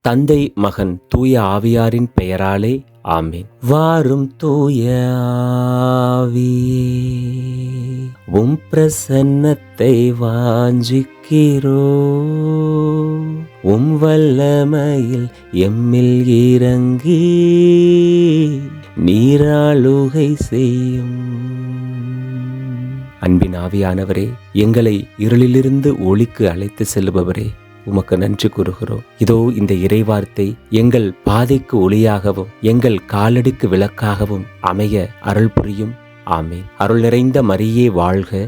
தந்தை, மகன், தூய ஆவியாரின் பெயராலே ஆமேன். வாரும் தூய ஆவியே, உம் பிரசன்னத்தை வாஞ்சிக்கிறோ, உம் வல்லமையில் எம்மில் இறங்கி நீராளுகை செய்யும். அன்பின் ஆவியானவரே, எங்களை இருளிலிருந்து ஒளிக்கு அழைத்து செல்பவரே, உமக்கு நன்றி கூறுகிறோம். இதோ இந்த இறைவார்த்தை எங்கள் பாதைக்கு ஒளியாகவும் எங்கள் காலடிக்கு விளக்காகவும் அமைய அருள் புரியும். ஆமேன். அருள் நிறைந்த மரியே வாழ்க,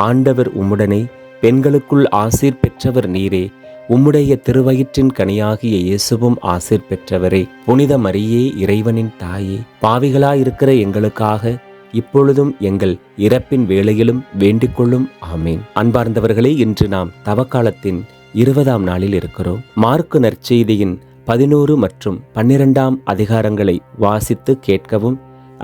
ஆண்டவர் உம்முடனே, பெண்களுக்குள் ஆசீர் பெற்றவர் நீரே, உம்முடைய திருவயிற்றின் கனியாகிய இயேசுவும் ஆசீர் பெற்றவரே. புனித மரியே, இறைவனின் தாயே, பாவிகளாயிருக்கிற எங்களுக்காக இப்பொழுதும் எங்கள் இறப்பின் வேளையிலும் வேண்டிக்கொள்ளும். ஆமேன். அன்பார்ந்தவர்களே, இன்று நாம் தவக்காலத்தின் 20ஆம் நாளில் இருக்கிறோம். மார்க்கு நற்செய்தியின் 11 மற்றும் 12ஆம் அதிகாரங்களை வாசித்து கேட்கவும்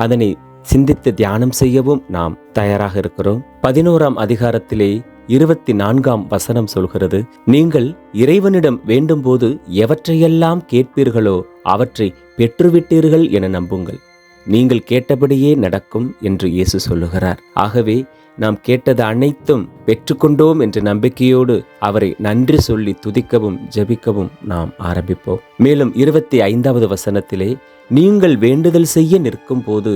அதனை சிந்தித்து தியானம் செய்யவும் நாம் தயாராக இருக்கிறோம். 11ஆம் அதிகாரத்திலே 24ஆம் வசனம் சொல்கிறது, நீங்கள் இறைவனிடம் வேண்டும்போது எவற்றையெல்லாம் கேட்பீர்களோ அவற்றை பெற்றுவிட்டீர்கள் என நம்புங்கள், நீங்கள் கேட்டபடியே நடக்கும் என்று இயேசு சொல்லுகிறார். ஆகவே நாம் கேட்டது அனைத்தும் பெற்றுக்கொண்டோம் என்ற நம்பிக்கையோடு அவரை நன்றி சொல்லி துதிக்கவும் ஜெபிக்கவும் நாம் ஆரம்பிப்போம். மேலும் 25வது வசனத்திலே, நீங்கள் வேண்டுதல் செய்ய நிற்கும் போது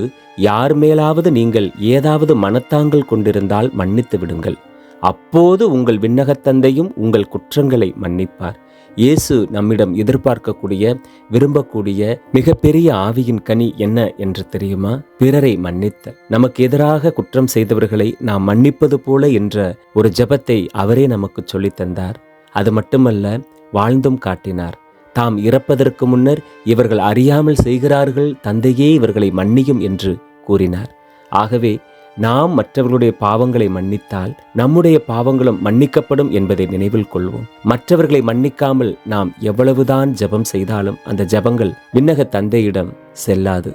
யார் மேலாவது நீங்கள் ஏதாவது மனத்தாங்கல் கொண்டிருந்தால் மன்னித்து விடுங்கள், அப்போது உங்கள் விண்ணகத் தந்தையும் உங்கள் குற்றங்களை மன்னிப்பார். இயேசு நம்மிடம் எதிர்பார்க்கக்கூடிய, விரும்பக்கூடிய மிகப்பெரிய ஆவியின் கனி என்ன என்று தெரியுமா? பிறரை மன்னித்தல். நமக்கு எதிராக குற்றம் செய்தவர்களை நாம் மன்னிப்பது போல என்ற ஒரு ஜெபத்தை அவரே நமக்கு சொல்லித் தந்தார். அது மட்டுமல்ல, வாழ்ந்தும் காட்டினார். தாம் இறப்பதற்கு முன்னர் இவர்கள் அறியாமல் செய்கிறார்கள், தந்தையே இவர்களை மன்னியும் என்று கூறினார். ஆகவே நாம் மற்றவர்களுடைய பாவங்களை மன்னித்தால் நம்முடைய பாவங்களும் மன்னிக்கப்படும் என்பதை நினைவில் கொள்வோம். மற்றவர்களை மன்னிக்காமல் நாம் எவ்வளவுதான் ஜெபம் செய்தாலும் அந்த ஜெபங்கள் விண்ணக தந்தையிடம் செல்லாது.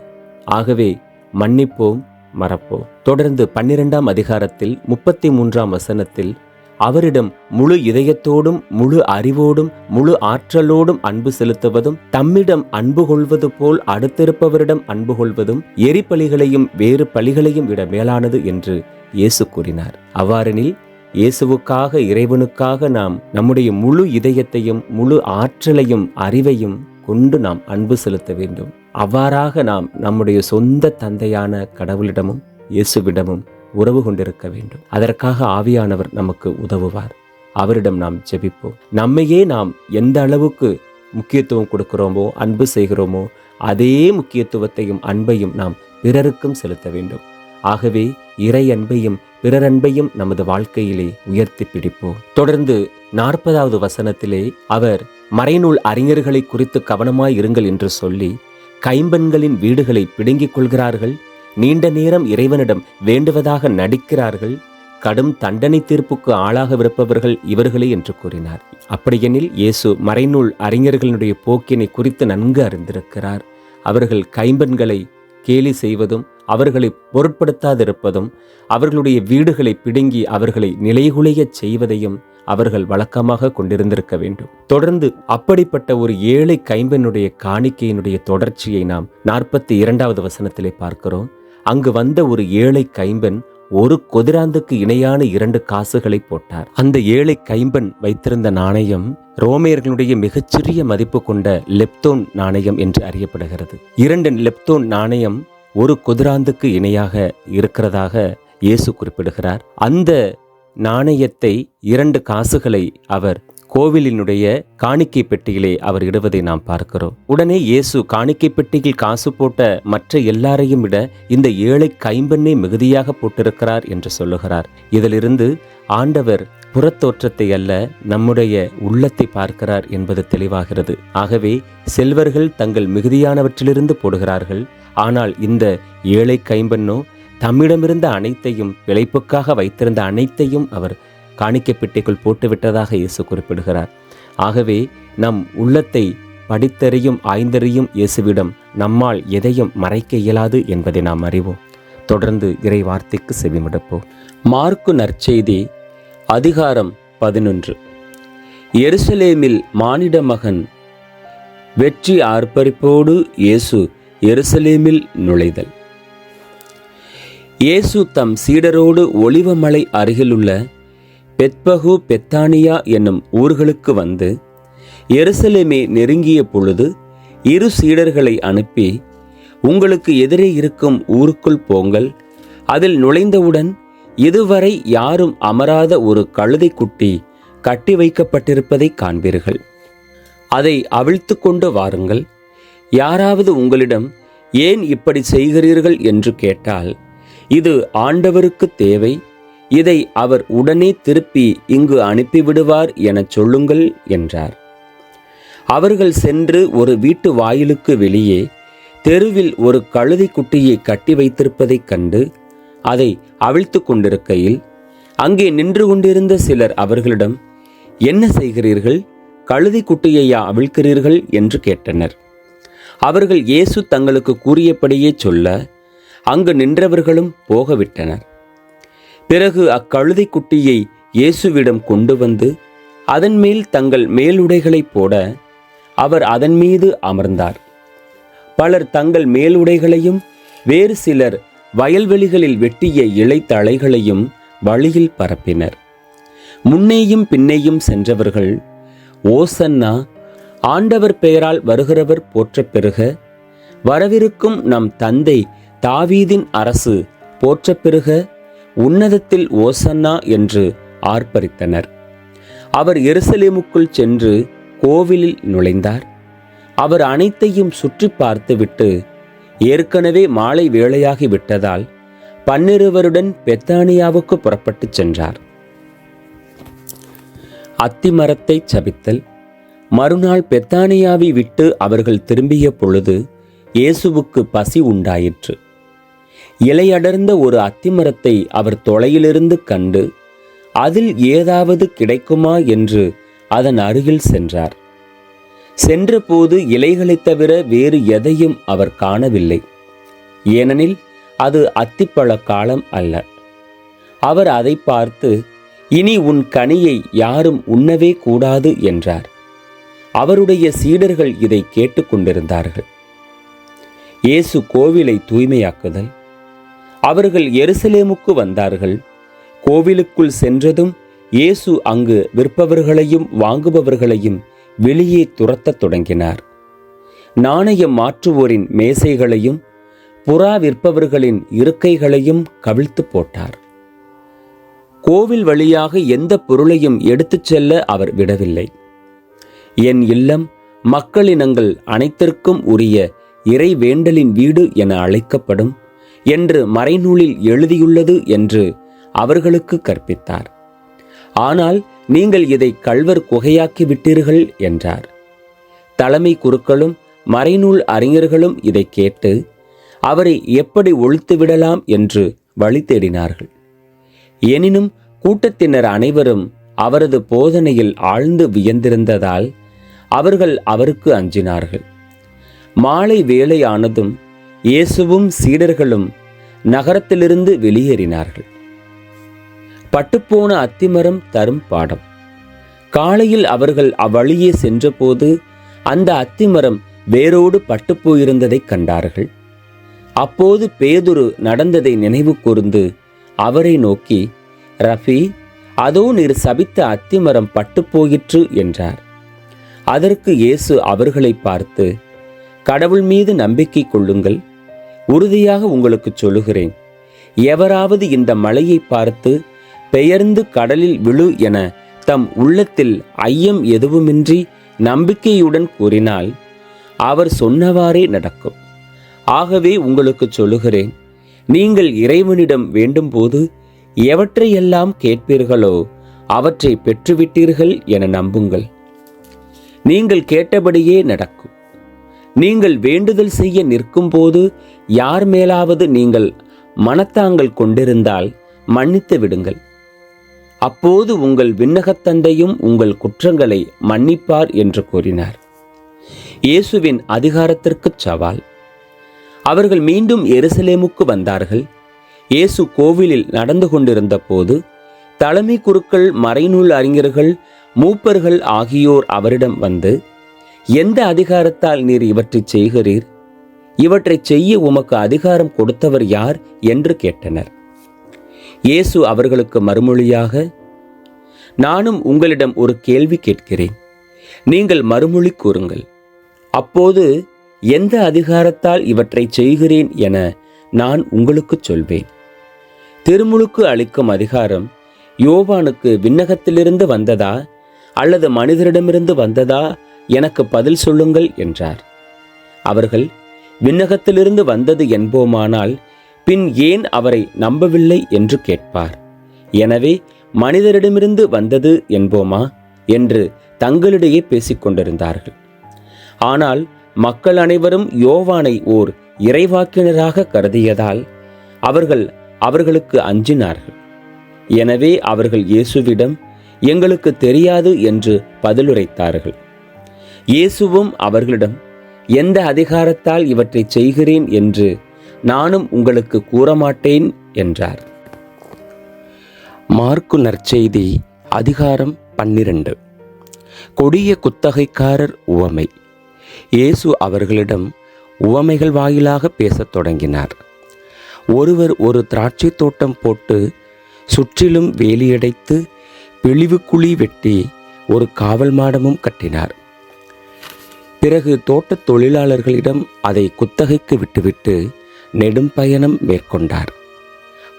ஆகவே மன்னிப்போம், மறப்போம். தொடர்ந்து 12ஆம் அதிகாரத்தில் 33ஆம் வசனத்தில், அவரிடம் முழு இதயத்தோடும் முழு அறிவோடும் முழு ஆற்றலோடும் அன்பு செலுத்துவதும், தம்மிடம் அன்பு கொள்வது போல் அடுத்திருப்பவரிடம் அன்பு கொள்வதும் எரிபலிகளையும் வேறு பலிகளையும் விட மேலானது என்று இயேசு கூறினார். அவ்வாறெனில் இயேசுவுக்காக, இறைவனுக்காக நாம் நம்முடைய முழு இதயத்தையும் முழு ஆற்றலையும் அறிவையும் கொண்டு நாம் அன்பு செலுத்த வேண்டும். அவ்வாறாக நாம் நம்முடைய சொந்த தந்தையான கடவுளிடமும் இயேசுவிடமும் உறவு கொண்டிருக்க வேண்டும். அதற்காக ஆவியானவர் நமக்கு உதவுவார். அவரிடம் நாம் ஜெபிப்போம். நம்மையே நாம் எந்த அளவுக்கு முக்கியத்துவம் கொடுக்கிறோமோ, அன்பு செய்கிறோமோ, அதே முக்கியத்துவத்தையும் அன்பையும் நாம் பிறருக்கும் செலுத்த வேண்டும். ஆகவே இறை அன்பையும் பிறர் அன்பையும் நமது வாழ்க்கையிலே உயர்த்தி பிடிப்போம். தொடர்ந்து 40வது வசனத்திலே அவர் மறைநூல் அறிஞர்களை குறித்து கவனமாய் இருங்கள் என்று சொல்லி, கைம்பெண்களின் வீடுகளை பிடுங்கிக் கொள்கிறார்கள், நீண்ட நேரம் இறைவனிடம் வேண்டுவதாக நடிக்கிறார்கள், கடும் தண்டனை தீர்ப்புக்கு ஆளாகவிருப்பவர்கள் இவர்களே என்று கூறினார். அப்படியெனில் இயேசு மறைநூல் அறிஞர்களுடைய போக்கினை குறித்து நன்கு அறிந்திருக்கிறார். அவர்கள் கைம்பெண்களை கேலி செய்வதும் அவர்களை பொருட்படுத்தாதிருப்பதும் அவர்களுடைய வீடுகளை பிடுங்கி அவர்களை நிலைகுலையச் செய்வதையும் அவர்கள் வழக்கமாக கொண்டிருந்திருக்க வேண்டும். தொடர்ந்து அப்படிப்பட்ட ஒரு ஏழை கைம்பெண்ணுடைய காணிக்கையினுடைய தொடர்ச்சியை நாம் 42வது வசனத்திலே பார்க்கிறோம். அங்கு வந்த ஒரு ஏழை கைம்பெண் ஒரு கொதிராந்துக்கு இணையான 2 காசுகளை போட்டார். அந்த ஏழை கைம்பெண் வைத்திருந்த நாணயம் ரோமையர்களுடைய மிகச்சிறிய மதிப்பு கொண்ட லெப்தோன் நாணயம் என்று அறியப்படுகிறது. 2 லெப்தோன் நாணயம் ஒரு கொதிராந்துக்கு இணையாக இருக்கிறதாக இயேசு குறிப்பிடுகிறார். அந்த நாணயத்தை 2 காசுகளை அவர் கோவிலினுடைய காணிக்கை பெட்டியிலே அவர் இடுவதை நாம் பார்க்கிறோம். உடனே இயேசு காணிக்கை பெட்டியில் காசு போட்ட மற்ற எல்லாரையும் விட இந்த ஏழை கைம்பெண்ணை மிகுதியாக போட்டிருக்கிறார் என்று சொல்லுகிறார். இதிலிருந்து ஆண்டவர் புறத்தோற்றத்தை அல்ல, நம்முடைய உள்ளத்தை பார்க்கிறார் என்பது தெளிவாகிறது. ஆகவே செல்வர்கள் தங்கள் மிகுதியானவற்றிலிருந்து போடுகிறார்கள். ஆனால் இந்த ஏழை கைம்பெண்ணோ தம்மிடமிருந்த அனைத்தையும், பிழைப்புக்காக வைத்திருந்த அனைத்தையும் அவர் காணிக்கை பெட்டிக்குள் போட்டுவிட்டதாக இயேசு குறிப்பிடுகிறார். ஆகவே நம் உள்ளத்தை படித்தறியும் ஆய்ந்தறியும் இயேசுவிடம் நம்மால் எதையும் மறைக்க இயலாது என்பதை நாம் அறிவோம். தொடர்ந்து இறை வார்த்தைக்கு செவிமடுப்போம். மார்க்கு நற்செய்தி அதிகாரம் 11. எருசலேமில் மானிட மகன் வெற்றி ஆர்ப்பரிப்போடு இயேசு எருசலேமில் நுழைதல். இயேசு தம் சீடரோடு ஒலிவமலை அருகிலுள்ள பெத்பகு பெத்தானியா என்னும் ஊர்களுக்கு வந்து எருசலேமே நெருங்கிய பொழுது இரு சீடர்களை அனுப்பி, உங்களுக்கு எதிரே இருக்கும் ஊருக்குள் போங்கள், அதில் நுழைந்தவுடன் இதுவரை யாரும் அமராத ஒரு கழுதை குட்டி கட்டி வைக்கப்பட்டிருப்பதை காண்பீர்கள். அதை அவிழ்த்து கொண்டு வாருங்கள். யாராவது உங்களிடம் ஏன் இப்படி செய்கிறீர்கள் என்று கேட்டால், இது ஆண்டவருக்கு தேவை, இதை அவர் உடனே திருப்பி இங்கு அனுப்பிவிடுவார் எனச் சொல்லுங்கள் என்றார். அவர்கள் சென்று ஒரு வீட்டு வாயிலுக்கு வெளியே தெருவில் ஒரு கழுதை குட்டியை கட்டி வைத்திருப்பதைக் கண்டு அதை அவிழ்த்து கொண்டிருக்கையில் அங்கே நின்று கொண்டிருந்த சிலர் அவர்களிடம், என்ன செய்கிறீர்கள்? கழுதை குட்டியையா அவிழ்க்கிறீர்கள் என்று கேட்டனர். அவர்கள் இயேசு தங்களுக்கு கூறியபடியே சொல்ல அங்கு நின்றவர்களும் போகவிட்டனர். பிறகு அக்கழுதை குட்டியை இயேசுவிடம் கொண்டு வந்து அதன் மேல் தங்கள் மேலுடைகளை போட அவர் அதன் மீது அமர்ந்தார். பலர் தங்கள் மேலுடைகளையும் வேறு சிலர் வயல்வெளிகளில் வெட்டிய இலைத்தழைகளையும் வழியில் பரப்பினர். முன்னேயும் பின்னேயும் சென்றவர்கள், ஓசன்னா, ஆண்டவர் பெயரால் வருகிறவர் போற்றப் பெறுக, வரவிருக்கும் நம் தந்தை தாவீதின் அரசு போற்றப் பெறுக, உன்னதத்தில் ஓசன்னா என்று ஆர்ப்பரித்தனர். அவர் எருசலேமுக்குள் சென்று கோவிலில் நுழைந்தார். அவர் அனைத்தையும் சுற்றி பார்த்துவிட்டு, ஏற்கனவே மாலை வேளையாகி விட்டதால் 12 பெத்தானியாவுக்கு புறப்பட்டுச் சென்றார். அத்திமரத்தை சபித்தல். மறுநாள் பெத்தானியாவை விட்டு அவர்கள் திரும்பிய பொழுது இயேசுவுக்கு பசி உண்டாயிற்று. இலையடர்ந்த ஒரு அத்திமரத்தை அவர் தொலையிலிருந்து கண்டு அதில் ஏதாவது கிடைக்குமா என்று அதன் அருகில் சென்றார். சென்றபோது இலைகளைத் தவிர வேறு எதையும் அவர் காணவில்லை. ஏனெனில் அது அத்திப்பழ காலம் அல்ல. அவர் அதை பார்த்து, இனி உன் கனியை யாரும் உண்ணவே கூடாது என்றார். அவருடைய சீடர்கள் இதை கேட்டுக்கொண்டிருந்தார்கள். இயேசு கோவிலை தூய்மையாக்குதல். அவர்கள் எருசலேமுக்கு வந்தார்கள். கோவிலுக்குள் சென்றதும் இயேசு அங்கு விற்பவர்களையும் வாங்குபவர்களையும் வெளியே துரத்தத் தொடங்கினார். நாணயம் மாற்றுவோரின் மேசைகளையும் புறா விற்பவர்களின் இருக்கைகளையும் கவிழ்த்து போட்டார். கோவில் வழியாக எந்த பொருளையும் எடுத்துச் செல்ல அவர் விடவில்லை. என் இல்லம் மக்களினங்கள் அனைத்திற்கும் உரிய இறை வேண்டலின் வீடு என அழைக்கப்படும் என்று மறைநூலில் எழுதியுள்ளது என்று அவர்களுக்கு கற்பித்தார். ஆனால் நீங்கள் இதை கள்வர் குகையாக்கி விட்டீர்கள் என்றார். தலைமை குருக்களும் மறைநூல் அறிஞர்களும் இதை கேட்டு அவரை எப்படி ஒழித்துவிடலாம் என்று வழி தேடினார்கள். எனினும் கூட்டத்தினர் அனைவரும் அவரது போதனையில் ஆழ்ந்து வியந்திருந்ததால் அவர்கள் அவருக்கு அஞ்சினார்கள். மாலை வேளையானதும் இயேசுவும் சீடர்களும் நகரத்திலிருந்து வெளியேறினார்கள். பட்டுப்போன அத்திமரம் தரும் பாடம். காலையில் அவர்கள் அவ்வழியே சென்றபோது அந்த அத்திமரம் வேரோடு பட்டுப்போயிருந்ததை கண்டார்கள். அப்போது பேதுரு நடந்ததை நினைவு கூர்ந்து அவரை நோக்கி, ரஃபி, அதோ நீர் சபித்த அத்திமரம் பட்டுப்போயிற்று என்றார். அதற்கு இயேசு அவர்களை பார்த்து, கடவுள் மீது நம்பிக்கை கொள்ளுங்கள். உறுதியாக உங்களுக்கு சொல்லுகிறேன், எவராவது இந்த மலையை பார்த்து பெயர்ந்து கடலில் விழு என தம் உள்ளத்தில் ஐயம் எதுவுமின்றி நம்பிக்கையுடன் கூறினால் அவர் சொன்னவாறே நடக்கும். ஆகவே உங்களுக்கு சொல்லுகிறேன், நீங்கள் இறைவனிடம் வேண்டும்போது எவற்றையெல்லாம் கேட்பீர்களோ அவற்றை பெற்றுவிட்டீர்கள் என நம்புங்கள். நீங்கள் கேட்டபடியே நடக்கும். நீங்கள் வேண்டுதல் செய்ய நிற்கும் போது யார் மேலாவது நீங்கள் மனத்தாங்கள் கொண்டிருந்தால் மன்னித்து விடுங்கள். அப்போது உங்கள் விண்ணகத் தந்தையும் உங்கள் குற்றங்களை மன்னிப்பார் என்று கூறினார். இயேசுவின் அதிகாரத்திற்கு சவால். அவர்கள் மீண்டும் எருசலேமுக்கு வந்தார்கள். இயேசு கோவிலில் நடந்து கொண்டிருந்த போது தலைமை குருக்கள், மறைநூல் அறிஞர்கள், மூப்பர்கள் ஆகியோர் அவரிடம் வந்து, எந்த அதிகாரத்தால் நீர் இவற்றைச் செய்கிறீர்? இவற்றைச் செய்ய உமக்கு அதிகாரம் கொடுத்தவர் யார் என்று கேட்டனர். இயேசு அவர்களுக்கு மறுமொழியாக, நானும் உங்களிடம் ஒரு கேள்வி கேட்கிறேன், நீங்கள் மறுமொழி கூறுங்கள். அப்போது எந்த அதிகாரத்தால் இவற்றைச் செய்கிறேன் என நான் உங்களுக்குச் சொல்வேன். திருமுழுக்கு அளிக்கும் அதிகாரம் யோவானுக்கு விண்ணகத்திலிருந்து வந்ததா அல்லது மனிதரிடமிருந்து வந்ததா? எனக்கு பதில் சொல்லுங்கள் என்றார். அவர்கள், விண்ணகத்திலிருந்து வந்தது என்போமானால் பின் ஏன் அவரை நம்பவில்லை என்று கேட்பார். எனவே மனிதரிடமிருந்து வந்தது என்போமா என்று தங்களிடையே பேசிக்கொண்டிருந்தார்கள். ஆனால் மக்கள் அனைவரும் யோவானை ஓர் இறைவாக்கினராக கருதியதால் அவர்களுக்கு அஞ்சினார்கள். எனவே அவர்கள் இயேசுவிடம், எங்களுக்கு தெரியாது என்று பதிலுரைத்தார்கள். இயேசுவும் அவர்களிடம், எந்த அதிகாரத்தால் இவற்றை செய்கிறேன் என்று நானும் உங்களுக்கு கூறமாட்டேன் என்றார். மாற்கு நற்செய்தி அதிகாரம் 12. கொடிய குத்தகைக்காரர் உவமை. இயேசு அவர்களிடம் உவமைகள் வாயிலாக பேசத் தொடங்கினார். ஒருவர் ஒரு திராட்சை தோட்டம் போட்டு சுற்றிலும் வேலியடைத்து பிழிவு குழி வெட்டி ஒரு காவல் மாடமும் கட்டினார். பிறகு தோட்டத் தொழிலாளர்களிடம் அதை குத்தகைக்கு விட்டுவிட்டு நெடும் பயணம் மேற்கொண்டார்.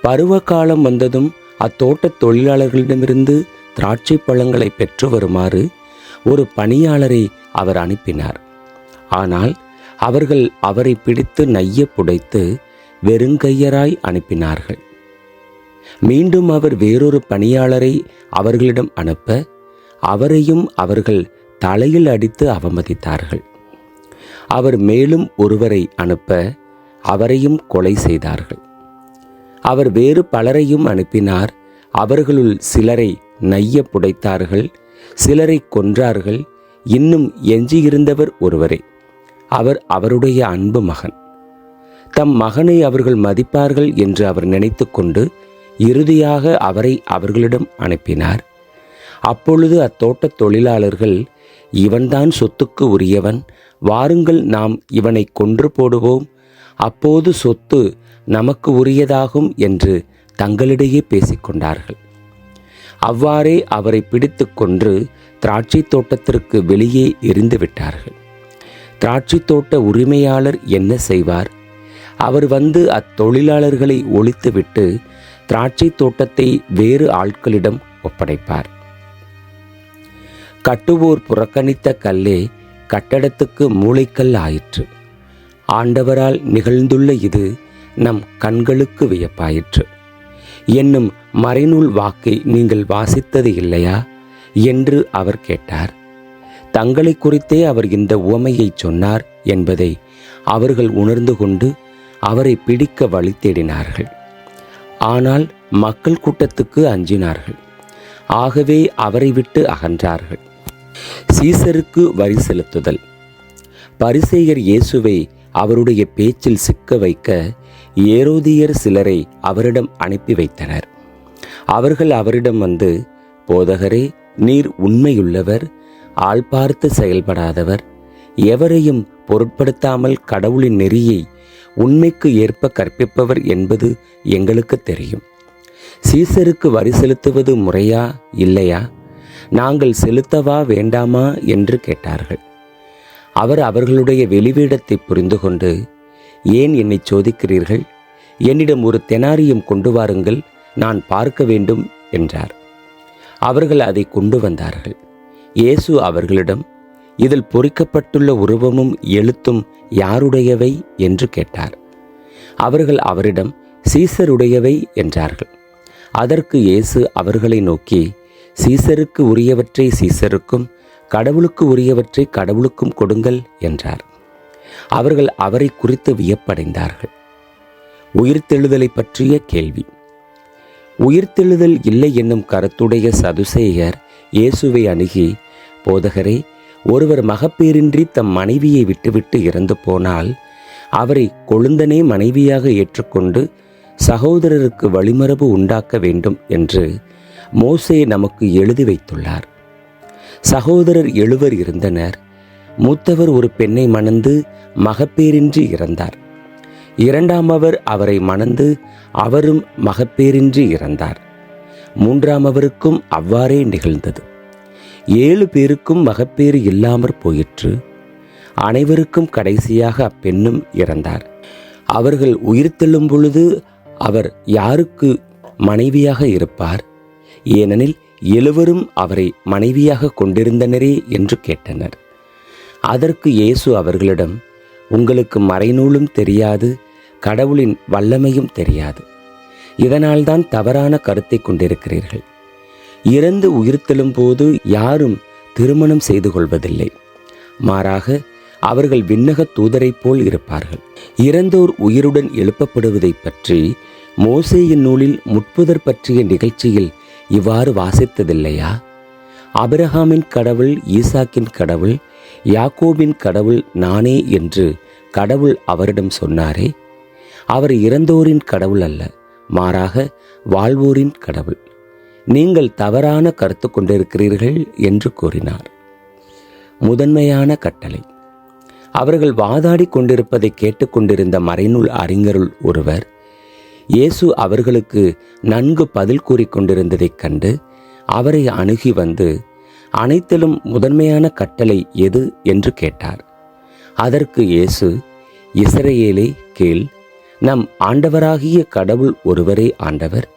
பருவ காலம் வந்ததும் அத்தோட்டத் தொழிலாளர்களிடமிருந்து திராட்சை பழங்களை பெற்று வருமாறு ஒரு பணியாளரை அவர் அனுப்பினார். ஆனால் அவர்கள் அவரை பிடித்து நைய புடைத்து வெறுங்கையராய் அனுப்பினார்கள். மீண்டும் அவர் வேறொரு பணியாளரை அவர்களிடம் அனுப்ப அவரையும் அவர்கள் தலையில் அடித்து அவமதித்தார்கள். அவர் மேலும் ஒருவரை அனுப்ப அவரையும் கொலை செய்தார்கள். அவர் வேறு பலரையும் அனுப்பினார். அவர்களுள் சிலரை நைய புடைத்தார்கள், சிலரை கொன்றார்கள். இன்னும் எஞ்சியிருந்தவர் ஒருவரே. அவர் அவருடைய அன்பு மகன். தம் மகனை அவர்கள் மதிப்பார்கள் என்று அவர் நினைத்து கொண்டு இறுதியாக அவரை அவர்களிடம் அனுப்பினார். அப்பொழுது அத்தோட்டத் தொழிலாளர்கள், இவன்தான் சொத்துக்கு உரியவன், வாருங்கள் நாம் இவனை கொன்று போடுவோம், அப்போது சொத்து நமக்கு உரியதாகும் என்று தங்களிடையே பேசிக்கொண்டார்கள். அவ்வாறே அவரை பிடித்து கொன்று திராட்சை தோட்டத்திற்கு வெளியே எறிந்து விட்டார்கள். திராட்சை தோட்ட உரிமையாளர் என்ன செய்வார்? அவர் வந்து அத்தொழிலாளர்களை ஒழித்துவிட்டு திராட்சை தோட்டத்தை வேறு ஆட்களிடம் ஒப்படைப்பார். கட்டுவோர் புறக்கணித்த கல்லே கட்டடத்துக்கு மூளைக்கல் ஆயிற்று. ஆண்டவரால் நிகழ்ந்துள்ள இது நம் கண்களுக்கு வியப்பாயிற்று என்னும் மறைநூல் வாக்கை நீங்கள் வாசித்தது இல்லையா என்று அவர் கேட்டார். தங்களை குறித்தே அவர் இந்த உவமையை சொன்னார் என்பதை அவர்கள் உணர்ந்து கொண்டு அவரை பிடிக்க வழி தேடினார்கள். ஆனால் மக்கள் கூட்டத்துக்கு அஞ்சினார்கள். ஆகவே அவரை விட்டு அகன்றார்கள். சீசருக்கு வரி செலுத்துதல். பரிசேயர் இயேசுவை அவருடைய பேச்சில் சிக்க வைக்க ஏரோதியர் சிலரை அவரிடம் அனுப்பி வைத்தனர். அவர்கள் அவரிடம் வந்து, போதகரே, நீர் உண்மையுள்ளவர், ஆள் பார்த்து செயல்படாதவர், எவரையும் பொருட்படுத்தாமல் கடவுளின் நெறியை உண்மைக்கு ஏற்ப கற்பிப்பவர் என்பது எங்களுக்கு தெரியும். சீசருக்கு வரி செலுத்துவது முறையா இல்லையா? நாங்கள் செலுத்தவா வேண்டாமா என்று கேட்டார்கள். அவர் அவர்களுடைய வெளிவேடத்தை புரிந்து கொண்டு, ஏன் என்னை சோதிக்கிறீர்கள்? என்னிடம் ஒரு தெனாரியம் கொண்டு வாருங்கள், நான் பார்க்க வேண்டும் என்றார். அவர்கள் அதை கொண்டு வந்தார்கள். இயேசு அவர்களிடம், இதில் பொறிக்கப்பட்டுள்ள உருவமும் எழுத்தும் யாருடையவை என்று கேட்டார். அவர்கள் அவரிடம், சீசருடையவை என்றார்கள். அதற்கு இயேசு அவர்களை நோக்கி, சீசருக்கு உரியவற்றை சீசருக்கும் கடவுளுக்கு உரியவற்றை கடவுளுக்கும் கொடுங்கள் என்றார். அவர்கள் அவரை குறித்து வியப்படைந்தார்கள். உயிர்த்தெழுதலை பற்றிய கேள்வி. உயிர்த்தெழுதல் இல்லை என்னும் கருத்துடைய சதுசேயர் இயேசுவை அணுகி, போதகரே, ஒருவர் மகப்பேரின்றி தம் மனைவியை விட்டுவிட்டு இறந்து போனால் அவரை கொழுந்தனே மனைவியாக ஏற்றுக்கொண்டு சகோதரருக்கு வழிமரபு உண்டாக்க வேண்டும் என்று மோசே நமக்கு எழுதி வைத்துள்ளார். சகோதரர் 7 இருந்தனர். மூத்தவர் ஒரு பெண்ணை மணந்து மகப்பேரின்றி இறந்தார். இரண்டாமவர் அவரை மணந்து அவரும் மகப்பேரின்றி இறந்தார். மூன்றாமவருக்கும் அவ்வாறே நிகழ்ந்தது. 7 பேருக்கும் மகப்பேறு இல்லாமற் போயிற்று. அனைவருக்கும் கடைசியாக அப்பெண்ணும் இறந்தார். அவர்கள் உயிர்த்தெழும் பொழுது அவர் யாருக்கு மனைவியாக இருப்பார்? ஏனெனில் 7வரும் அவரை மனைவியாக கொண்டிருந்தனரே என்று கேட்டனர். அதற்கு இயேசு அவர்களிடம், உங்களுக்கு மறைநூலும் தெரியாது, கடவுளின் வல்லமையும் தெரியாது. இதனால்தான் தவறான கருத்தை கொண்டிருக்கிறீர்கள். இறந்து உயிர்த்தெழும் போது யாரும் திருமணம் செய்து கொள்வதில்லை. மாறாக அவர்கள் விண்ணக தூதரைப் போல் இருப்பார்கள். இறந்தோர் உயிருடன் எழுப்பப்படுவதை பற்றி மோசேயின் நூலில் முட்புதர் பற்றிய நிகழ்ச்சியில் இவ்வாறு வாசித்ததில்லையா? ஆபிரகாமின் கடவுள், ஈசாக்கின் கடவுள், யாக்கோபின் கடவுள் நானே என்று கடவுள் அவரிடம் சொன்னாரே. அவர் இறந்தோரின் கடவுள் அல்ல, மாறாக வாழ்வோரின் கடவுள். நீங்கள் தவறான கருத்து கொண்டிருக்கிறீர்கள் என்று கூறினார். முதன்மையான கட்டளை. அவர்கள் வாதாடி கொண்டிருப்பதை கேட்டுக்கொண்டிருந்த மறைநூல் அறிஞருள் ஒருவர் இயேசு அவர்களுக்கு நன்கு பதில் கூறிக்கொண்டிருந்ததைக் கண்டு அவரை அணுகி வந்து, அனைத்திலும் முதன்மையான கட்டளை எது என்று கேட்டார். அதற்கு இயேசு, இஸ்ரவேலே கேள், நம் ஆண்டவராகிய கடவுள் ஒருவரே ஆண்டவர்.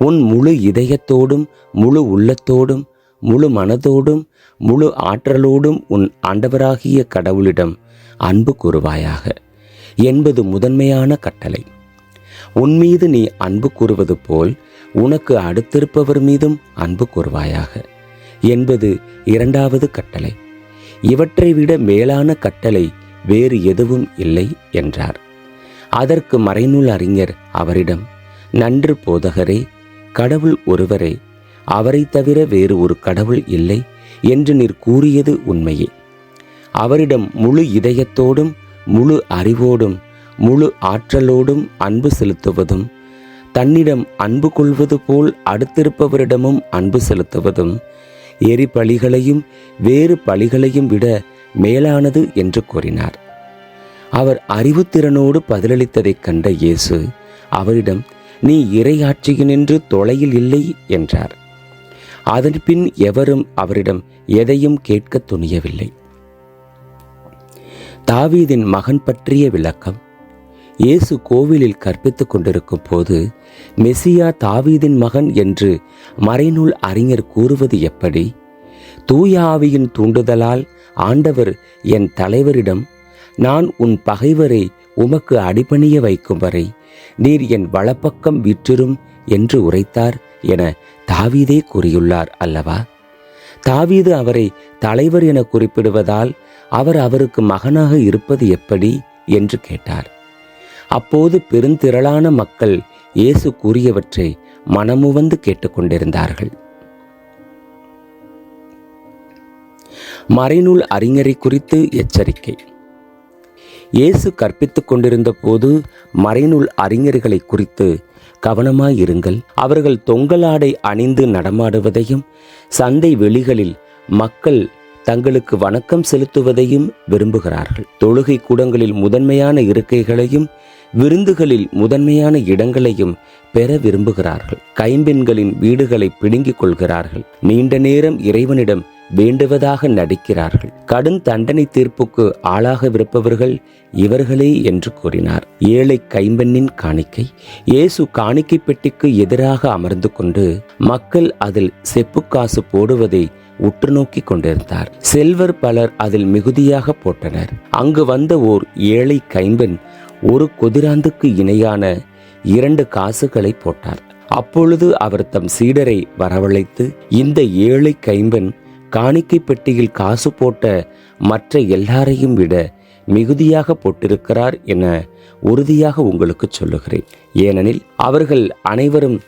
உன் முழு இதயத்தோடும் முழு உள்ளத்தோடும் முழு மனதோடும் முழு ஆற்றலோடும் உன் ஆண்டவராகிய கடவுளிடம் அன்பு கூறுவாயாக என்பது முதன்மையான கட்டளை. உன்மீது நீ அன்பு கூறுவது போல் உனக்கு அடுத்திருப்பவர் மீதும் அன்பு கூறுவாயாக என்பது 2வது கட்டளை. இவற்றை விட மேலான கட்டளை வேறு எதுவும் இல்லை என்றார். அதற்கு மறைநூல் அறிஞர் அவரிடம், நன்று போதகரே, கடவுள் ஒருவரே, அவரை தவிர வேறு ஒரு கடவுள் இல்லை என்று நீர் கூறியது உண்மையே. அவரிடம் முழு இதயத்தோடும் முழு அறிவோடும் முழு ஆற்றலோடும் அன்பு செலுத்துவதும், தன்னிடம் அன்பு கொள்வது போல் அடுத்திருப்பவரிடமும் அன்பு செலுத்துவதும் எரிபலிகளையும் வேறு பலிகளையும் விட மேலானது என்று கூறினார். அவர் அறிவுத்திறனோடு பதிலளித்ததைக் கண்ட இயேசு அவரிடம், நீ இறையாட்சியினின்று தொலையில் இல்லை என்றார். அதன்பின் எவரும் அவரிடம் எதையும் கேட்க துணியவில்லை. தாவீதின் மகன் பற்றிய விளக்கம். இயேசு கோவிலில் கற்பித்துக் கொண்டிருக்கும் போது மெசியா தாவீதின் மகன் என்று மறைநூல் அறிஞர் கூறுவது எப்படி? தூய ஆவியின் தூண்டுதலால் ஆண்டவர் என் தலைவரிடம், நான் உன் பகைவரை உமக்கு அடிபணிய வைக்கும் வரை நீர் என் வலப்பக்கம் வீற்றிரும் என்று உரைத்தார் என தாவீதே கூறியுள்ளார் அல்லவா? தாவீது அவரை தலைவர் என குறிப்பிடுவதால் அவர் அவருக்கு மகனாக இருப்பது எப்படி என்று கேட்டார். அப்போது பெருந்திரளான மக்கள் இயேசு கூறியவற்றை மனமுவந்து கேட்டுக்கொண்டிருந்தார்கள். மறைநூல் அறிஞரை குறித்து எச்சரிக்கை. இயேசு கற்பித்துக் கொண்டிருந்த போது மறைநூல் அறிஞர்களை குறித்து கவனமாயிருங்கள். அவர்கள் தொங்கலாடை அணிந்து நடமாடுவதையும் சந்தை வெளிகளில் மக்கள் தங்களுக்கு வணக்கம் செலுத்துவதையும் விரும்புகிறார்கள். தொழுகை கூடங்களில் முதன்மையான இருக்கைகளையும் விருந்துகளில் முதன்மையான இடங்களையும் பெற விரும்புகிறார்கள். கைம்பெண்களின் வீடுகளை பிடுங்கிக் கொள்கிறார்கள். நீண்ட நேரம் இறைவனிடம் வேண்டுவதாக நடிக்கிறார்கள். கடும் தண்டனை தீர்ப்புக்கு ஆளாகவிருப்பவர்கள் இவர்களே என்று கூறினார். ஏழை கைம்பெண்ணின் காணிக்கை. இயேசு காணிக்கை பெட்டிக்கு எதிராக அமர்ந்து கொண்டு மக்கள் அதில் செப்புக்காசு போடுவதை உற்று நோக்கி கொண்டிருந்தார். செல்வர் பலர் அதில் மிகுதியாக போட்டனர். அங்கு வந்த ஓர் ஏழை கைம்பெண் ஒரு கொதிராந்துக்கு இணையான 2 காசுகளை போட்டார். அப்பொழுது அவர் தம் சீடரை வரவழைத்து, இந்த ஏழை கைம்பெண் காணிக்கை பெட்டியில் காசு போட்ட மற்ற எல்லாரையும் விட மிகுதியாக போட்டிருக்கிறார் என உறுதியாக உங்களுக்கு சொல்லுகிறேன். ஏனெனில் அவர்கள் அனைவரும்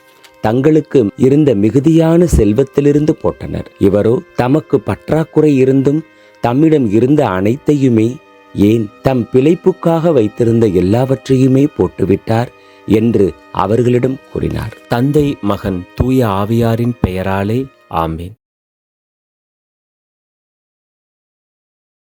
தங்களுக்கு இருந்த மிகுதியான செல்வத்திலிருந்து போட்டனர். இவரோ தமக்கு பற்றாக்குறை இருந்தும் தம்மிடம் இருந்த அனைத்தையுமே, ஏன் தம் பிழைப்புக்காக வைத்திருந்த எல்லாவற்றையுமே போட்டுவிட்டார் என்று அவர்களிடம் கூறினார். தந்தை, மகன், தூய ஆவியாரின் பெயராலே ஆமேன்.